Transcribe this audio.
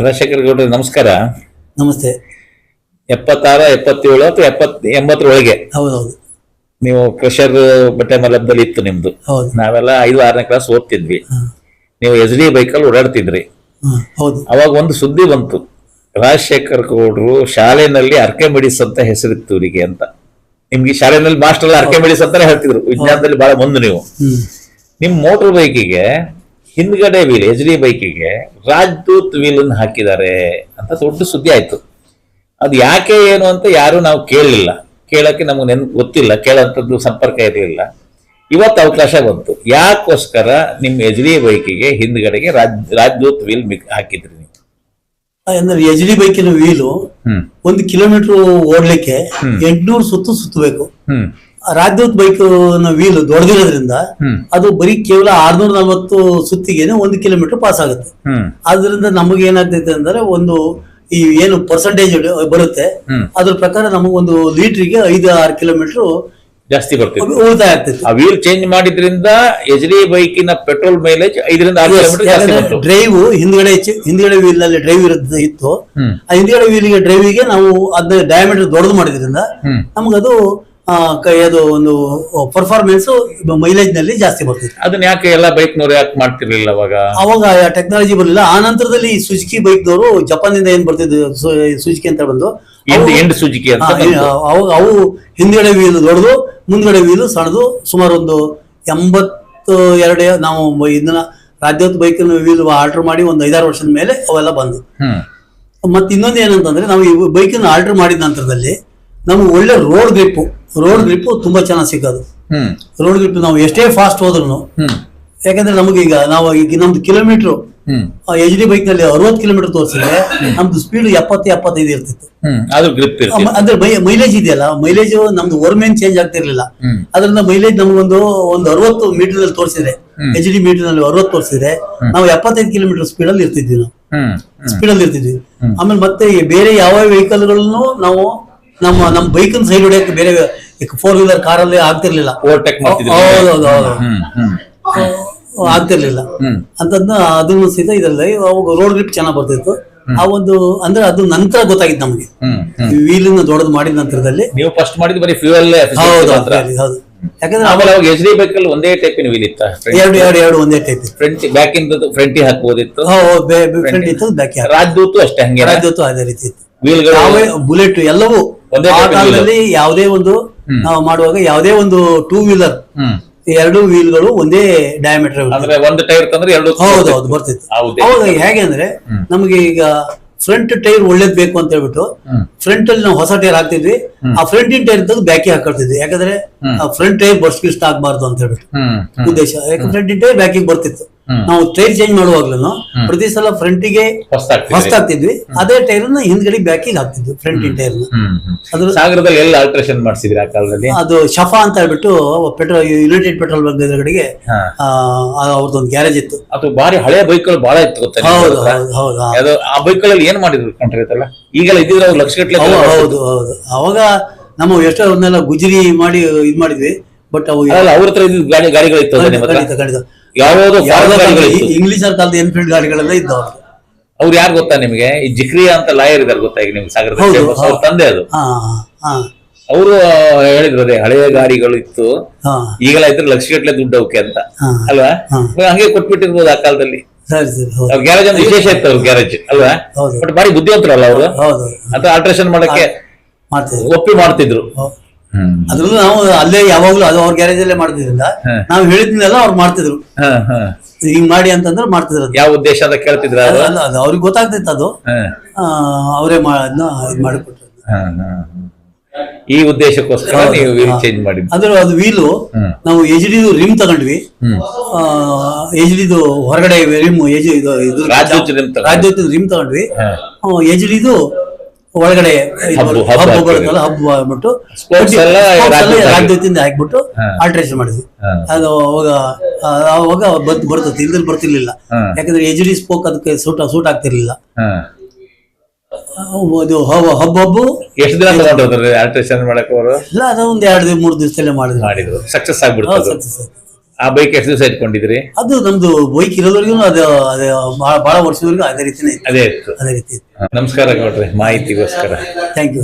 ರಾಜಶೇಖರ್ ಗೌಡ್ರೆ ನಮಸ್ಕಾರ. ನಮಸ್ತೆ. 76, 77 ಅಥವಾ 80 ಹೌದೌದು. ನೀವು ಕ್ರಷರ್ ಬಟ್ಟೆ ಮಲಬ್ದಲ್ಲಿ ಇತ್ತು ನಿಮ್ದು. ಹೌದು. ನಾವೆಲ್ಲ 5, 6ನೇ ಕ್ಲಾಸ್ ಓದ್ತಿದ್ವಿ. ನೀವು SD ಬೈಕಲ್ಲಿ ಓಡಾಡ್ತಿದ್ರಿ. ಹೌದು. ಅವಾಗ ಒಂದು ಸುದ್ದಿ ಬಂತು, ರಾಜಶೇಖರ್ ಗೌಡ್ರು ಶಾಲೆನಲ್ಲಿ ಅರ್ಕೆಮಿಡಿಸ್ ಅಂತ ಹೆಸರಿತ್ತು ಇವರಿಗೆ ಅಂತ. ನಿಮ್ಗೆ ಶಾಲೆನಲ್ಲಿ ಮಾಸ್ಟರ್ ಎಲ್ಲ ಅರ್ಕೆಮಿಡಿಸ್ ಅಂತಾನೆ ಹೇಳ್ತಿದ್ರು, ವಿಜ್ಞಾನದಲ್ಲಿ ಬಹಳ ಮುಂದೆ ನೀವು. ನಿಮ್ ಮೋಟರ್ ಬೈಕಿಗೆ ಹಿಂದ್ಗಡೆ ವೀಲ್, SD ಬೈಕಿಗೆ ರಾಜದೂತ್ ವೀಲ್ ಅನ್ನು ಹಾಕಿದ್ದಾರೆ ಅಂತ ದೊಡ್ಡ ಸುದ್ದಿ ಆಯ್ತು. ಅದು ಯಾಕೆ ಏನು ಅಂತ ಯಾರು ನಾವು ಕೇಳಲಿಲ್ಲ, ಕೇಳಕ್ಕೆ ನಮ್ಗೆ ಗೊತ್ತಿಲ್ಲ, ಕೇಳೋಂಥದ್ದು ಸಂಪರ್ಕ ಇರಲಿಲ್ಲ. ಇವತ್ತು ಅವಕಾಶ ಬಂತು. ಯಾಕೋಸ್ಕರ ನಿಮ್ SD ಬೈಕಿಗೆ ಹಿಂದ್ಗಡೆಗೆ ರಾಜದೂತ್ ವೀಲ್ ಹಾಕಿದ್ರಿ ನೀವು? ಅಂದ್ರೆ HD ಬೈಕಿನ ವೀಲು 1 ಕಿಲೋಮೀಟರ್ ಓಡ್ಲಿಕ್ಕೆ 800 ಸುತ್ತು ಸುತ್ತಬೇಕು. ರಾಜದೂತ್ ಬೈಕ್ ವೀಲ್ ದೊಡ್ಡದಿರೋದ್ರಿಂದ ಅದು ಬರೀ ಕೇವಲ 640 ಸುತ್ತಿಗೆನೆ 1 ಕಿಲೋಮೀಟರ್ ಪಾಸ್ ಆಗುತ್ತೆ. ಆದ್ರಿಂದ ನಮಗೆ ಏನಾಗ್ತೈತೆ ಅಂದ್ರೆ ಈ ಏನು ಪರ್ಸೆಂಟೇಜ್ ಬರುತ್ತೆ ಅದ್ರ ಪ್ರಕಾರ ನಮಗೊಂದು ಲೀಟರ್ಗೆ 5-6 ಕಿಲೋಮೀಟರ್ ಜಾಸ್ತಿ ಬರ್ತದೆ, ಉಳಿತಾಯ ಆಗ್ತೈತೆ. ಆ ವೀಲ್ ಚೇಂಜ್ ಮಾಡಿದ್ರಿಂದ SD ಬೈಕಿನ ಪೆಟ್ರೋಲ್ ಮೈಲೇಜ್ 5ರಿಂದ 6 ಕಿಲೋಮೀಟರ್. ಡ್ರೈವ್ ಹಿಂದ್ಗಡೆ ವೀಲ್ ನಲ್ಲಿ ಡ್ರೈವ್ ಇತ್ತು. ಆ ಹಿಂದ್ಗಡೆ ವೀಲ್ಗೆ ಡ್ರೈವಿಗೆ ನಾವು ಅದನ್ನ ಡಯಾಮೀಟರ್ ದೊಡ್ಡದು ಮಾಡಿದ್ರಿಂದ ನಮಗದು ಅದು ಒಂದು ಪರ್ಫಾರ್ಮೆನ್ಸ್ ಮೈಲೇಜ್ ನಲ್ಲಿ ಜಾಸ್ತಿ ಬರ್ತಿತ್ತು. ಅದನ್ನ ಯಾಕೆ ಎಲ್ಲ ಬೈಕ್ನವ್ರು ಯಾಕೆ ಮಾಡ್ತಿರ್ಲಿಲ್ಲ ಅವಾಗ ಟೆಕ್ನಾಲಜಿ ಬರಲಿಲ್ಲ. ಆ ನಂತರದಲ್ಲಿ ಸುಜುಕಿ ಬೈಕ್ನವರು ಜಪಾನ್ನಿಂದ ಏನ್ ಬರ್ತಿದ್ರು, ಸುಜುಕಿ ಅಂತ ಬಂದು ಸುಜುಕಿ ಅಂತ ಅವು ಹಿಂದ್ಗಡೆ ವೀಲ್ ದೊಡ್ಡದು, ಮುಂದ್ಗಡೆ ವೀಲ್ ಸಣ್ಣದು. ಸುಮಾರು ಒಂದು 82 ನಾವು ಇದನ್ನ ರಾಜದೂತ್ ಬೈಕ್ ವೀಲ್ ಆಲ್ಟರ್ ಮಾಡಿ ಒಂದು 5-6 ವರ್ಷದ ಮೇಲೆ ಅವೆಲ್ಲ ಬಂದು. ಮತ್ತೆ ಇನ್ನೊಂದು ಏನಂತಂದ್ರೆ ನಾವು ಈ ಬೈಕನ್ನು ಆಲ್ಟರ್ ಮಾಡಿದ ನಂತರದಲ್ಲಿ ನಮ್ಗೆ ಒಳ್ಳೆ ರೋಡ್ ಗ್ರಿಪ್ ತುಂಬಾ ಚೆನ್ನಾಗಿ ಸಿಗೋದು. ರೋಡ್ ಗ್ರಿಪ್ ನಾವು ಎಷ್ಟೇ ಫಾಸ್ಟ್ ಹೋದ್ರು, ಯಾಕಂದ್ರೆ ನಮಗೀಗ ನಮ್ದು ಕಿಲೋಮೀಟರ್ HD ಬೈಕ್ ನಲ್ಲಿ 60 ಕಿಲೋಮೀಟರ್ ತೋರಿಸಿದ್ರೆ ನಮ್ದು ಸ್ಪೀಡ್ 70-75 ಇರ್ತಿತ್ತು. ಅಂದ್ರೆ ಮೈಲೇಜ್ ಇದೆಯಲ್ಲ, ಮೈಲೇಜ್ ನಮ್ದು ವರ್ಮೇನ್ ಚೇಂಜ್ ಆಗ್ತಿರ್ಲಿಲ್ಲ. ಅದರಿಂದ ಮೈಲೇಜ್ ನಮ್ಗೊಂದು 60 ಮೀಟರ್ ನಲ್ಲಿ ತೋರಿಸಿದ್ರೆ, HD ಮೀಟರ್ ನಲ್ಲಿ 60 ತೋರಿಸಿದ್ರೆ ನಾವು 75 ಕಿಲೋಮೀಟರ್ ಸ್ಪೀಡ್ ಅಲ್ಲಿ ಇರ್ತಿದ್ವಿ. ಆಮೇಲೆ ಮತ್ತೆ ಬೇರೆ ಯಾವ ವೆಹಿಕಲ್ ಗಳನ್ನು ನಾವು ನಮ್ಮ ಬೈಕ್ ಸೈಡ್ ಹೊಡೆಯಕ್ಕೆ ಬೇರೆ 4 ವೀಲರ್ ಕಾರಲ್ಲಿ ಆಗ್ತಿರ್ಲಿಲ್ಲ, ಆಗ್ತಿರ್ಲಿಲ್ಲ ಅಂತದ್ನ ಅದನ್ನು ಸಹಿತ ಇದರಲ್ಲಿ ಅವಾಗ ರೋಡ್ ಗ್ರಿಪ್ ಚೆನ್ನಾಗ್ ಬರ್ತಿತ್ತು. ಆ ಒಂದು ಅಂದ್ರೆ ಅದು ನಂತರ ಗೊತ್ತಾಗಿತ್ತು ನಮಗೆ, ವೀಲ್ ದೊಡ್ಡದು ಮಾಡಿದ ನಂತರದಲ್ಲಿ. ನೀವು ಫಸ್ಟ್ ಮಾಡಿದ ಬರೀ ಫ್ಯೂಯಲ್. ಹೌದು. ಯಾಕಂದ್ರೆ ಆಮೇಲೆ ಅವಾಗ SD ಬೈಕಲ್ಲಿ ಒಂದೇ ಟೈಪಿನ ವೀಲ್ ಇತ್ತ, ಎರಡು ಒಂದೇ ಟೈಪ್. ಬ್ಯಾಕ್ ಇಂದ ಫ್ರಂಟ್ ಹಾಕ್ಬೋದಿತ್ತು, ಫ್ರಂಟ್ ಇತ್ತು, ಬ್ಯಾಕ್. ರಾಜದೂತು ಅಷ್ಟೇ, ಹಂಗೆ ರಾಜದೂತು ಅದೇ ರೀತಿ ಇತ್ತು. ಬುಲೆಟ್ ಎಲ್ಲವೂ ಆ ಕಾಲದಲ್ಲಿ ಯಾವುದೇ ಒಂದು ನಾವು ಮಾಡುವಾಗ ಯಾವುದೇ ಒಂದು 2 ವೀಲರ್ 2 ವೀಲ್ಗಳು ಒಂದೇ ಡಯಾಮೀಟರ್, ಅಂದ್ರೆ ಒಂದು ಟೈರ್ ತಂದ್ರೆ 2. ಹೌದೌದು ಬರ್ತಿತ್ತು. ಅವಾಗ ಹೇಗೆ ಅಂದ್ರೆ ನಮ್ಗೆ ಈಗ ಫ್ರಂಟ್ ಟೈರ್ ಒಳ್ಳೇದ್ ಬೇಕು ಅಂತ ಹೇಳ್ಬಿಟ್ಟು ಫ್ರಂಟ್ ಅಲ್ಲಿ ನಾವು ಹೊಸ ಟೈರ್ ಹಾಕ್ತಿದ್ವಿ. ಆ ಫ್ರಂಟಿನ ಟೈರ್ ತೆಗೆದು ಬ್ಯಾಕಿಗೆ ಹಾಕೊಳ್ತಿದ್ವಿ. ಯಾಕಂದ್ರೆ ಫ್ರಂಟ್ ಟೈರ್ ಬರ್ಸ್ಟ್ ಆಗ್ಬಾರ್ದು ಅಂತ ಹೇಳ್ಬಿಟ್ಟು ಉದ್ದೇಶ. ಯಾಕಂದ್ರೆ ಫ್ರಂಟಿನ ಟೈರ್ ಬ್ಯಾಕಿಗೆ ಬರ್ತಿತ್ತು. ನಾವು ಟೈರ್ ಚೇಂಜ್ ಮಾಡುವಾಗ್ಲೂ ಪ್ರತಿ ಸಲ ಫ್ರಂಟಿಗೆ ಹೊಸ್ತಾಗ್ತಿದ್ವಿ, ಅದೇ ಟೈರ್ ಹಿಂದ್ಗಡೆ ಬ್ಯಾಕಿಗೆ ಹಾಕ್ತಿದ್ವಿ, ಫ್ರಂಟಿನ ಟೈರ್. ಅದ್ರ ಸಾಗರದಲ್ಲಿ ಎಲ್ಲ ಆಲ್ಟ್ರೇಷನ್ ಮಾಡಿಸಿದ್ರಿ ಆ ಕಾಲದಲ್ಲಿ. ಅದು ಶಫಾ ಅಂತ ಹೇಳ್ಬಿಟ್ಟು ಯುನೈಟೆಡ್ ಪೆಟ್ರೋಲ್ ಬಂಕ್ ಎದುರುಗಡೆಗೆ ಅವ್ರದ್ದೊಂದು ಗ್ಯಾರೇಜ್ ಇತ್ತು. ಅದು ಬಾರಿ ಹಳೆ ಬೈಕ್ಗಳು ಬಹಳ ಇತ್ತು. ಹೌದು. ಆ ಬೈಕ್ಗಳಲ್ಲಿ ಏನ್ ಮಾಡಿದ್ರು ಕಂಡ್ರಲ್ಲ, ಈಗೆಲ್ಲ ಇದ್ದಿದ್ರೆ ಅವ್ರು ಲಕ್ಷಗಟ್ಟಲೆ. ಹೌದು. ಅವಾಗ ನಮ್ಮ ಎಷ್ಟೋ ಅವ್ರನ್ನೆಲ್ಲ ಗುಜರಿ ಮಾಡಿ ಇದ್ ಮಾಡಿದ್ವಿ. ಬಟ್ ಅವು ಅವ್ರ ಹತ್ರ ಗಾಡಿಗಳಿತ್ತು, ಇಂಗ್ಲಿಷ್ ಕಾಲದ ಎನ್ಫೀಲ್ಡ್ ಗಾಡಿಗಳೆಲ್ಲ ಇದ್ದವು. ಅವ್ರು ಯಾರು ಗೊತ್ತಾ ನಿಮ್ಗೆ? ಈ ಜಿಕ್ರಿಯಾ ಅಂತ ಲಾಯರ್ ಇದಾರೆ ಗೊತ್ತಾ ಈಗ ನಿಮ್ಗೆ, ಸಾಗರದ ಅವ್ರ ತಂದೆ ಅದು. ಅವರು ಹೇಳಿದ್ರು ಅದೇ ಹಳೆಯ ಗಾಡಿಗಳು ಇತ್ತು, ಈಗೆಲ್ಲ ಇದ್ರೆ ಲಕ್ಷಗಟ್ಟಲೆ ದುಡ್ಡು ಅವಕ್ಕೆ ಅಂತ ಅಲ್ವಾ. ಹಂಗೆ ಕೊಟ್ಬಿಟ್ಟಿರ್ಬೋದು ಆ ಕಾಲದಲ್ಲಿ. ಗ್ಯಾರೇಜ್ ಅಂದ್ರೆ ವಿಶೇಷ ಇತ್ತು ಅವ್ರ ಗ್ಯಾರೇಜ್ ಅಲ್ವಾ. ಬಟ್ ಬಾರಿ ಬುದ್ಧಿವಂತರಲ್ಲ ಅವರು, ಅಥವಾ ಆಲ್ಟ್ರೇಷನ್ ಮಾಡಕ್ಕೆ ಒಪ್ಪಿ ಮಾಡ್ತಿದ್ರು. ಅದ್ರಲ್ಲೂ ನಾವು ಅಲ್ಲೇ ಯಾವಾಗ್ಲೂ ಅದು ಅವ್ರ ಗ್ಯಾರೇಜ್ ಅಲ್ಲೇ ಮಾಡ್ತಿದ್ರಿಂದ ನಾವು ಹೇಳಿದ್ನೆಲ್ಲ ಅವ್ರು ಮಾಡ್ತಿದ್ರು. ಹಿಂಗ್ ಮಾಡಿ ಅಂತಂದ್ರೆ ಮಾಡ್ತಿದ್ರು. ಯಾವ ಉದ್ದೇಶ ಅಂತ ಕೇಳ್ತಿದ್ರ? ಅದು ಅವ್ರಿಗೆ ಗೊತ್ತಾಗ್ತಿತ್ತು, ಅದು ಅವರೇ ಇದ್ ಮಾಡಿಕೊಟ್ರು. ಈ ಉದ್ದೇಶಕ್ಕೋಸ್ಕರ ನೀವು ವೀಲ್ ಚೇಂಜ್ ಮಾಡಿ. ಅಂದ್ರೆ ಅದು ವೀಲು ನಾವು HD ರಿಮ್ ತಗೊಂಡ್ವಿ. HD ಹೊರಗಡೆ ರಿಮ್ ರಾಜದೂತ್ ರಿಮ್ ತಗೊಂಡ್ವಿ. HD ಒಳಗಡೆ ಹಬ್ಬ ಬರುತ್ತಲ್ಲ, ಹಬ್ಬ ಮಾಡ್ಬಿಟ್ಟು ರಾಜದೂತಿಂದ ಹಾಕ್ಬಿಟ್ಟು ಆಲ್ಟ್ರೇಷನ್ ಮಾಡಿದ್ವಿ. ಅದು ಅವಾಗ ಬರ್ತದೆ, ಇಲ್ದಲ್ಲಿ ಬರ್ತಿರ್ಲಿಲ್ಲ. ಯಾಕಂದ್ರೆ HD ಸ್ಪೋಕ್ ಅದಕ್ಕೆ ಸೂಟ್ ಆಗ್ತಿರ್ಲಿಲ್ಲ. ಹಬ್ಬ ಎಷ್ಟು ದಿನ ಆಲ್ಟ್ರೇಷನ್ ಮಾಡಕ್ ಅವರು? ಇಲ್ಲ, ಅದು ಒಂದ್ 2-3 ದಿವಸದಲ್ಲೇ ಮಾಡಿದ್ರು. ಸಕ್ಸಸ್ ಆಗ್ಬಿಡ್ತು. ಆ ಬೈಕ್ ಎಷ್ಟು ದಿವಸ ಇಟ್ಕೊಂಡಿದ್ರಿ? ಅದು ನಮ್ದು ಬೈಕ್ ಇರೋದ್ವರೆಗೂ ಅದು ಅದೇ ಬಹಳ ವರ್ಷದವರೆಗೂ ಅದೇ ರೀತಿನೇ ಇತ್ತು. ಅದೇ ಇತ್ತು. ಅದೇ ರೀತಿ ನಮಸ್ಕಾರ ಗೌಡ್ರೆ, ಮಾಹಿತಿಗೋಸ್ಕರ. Thank you.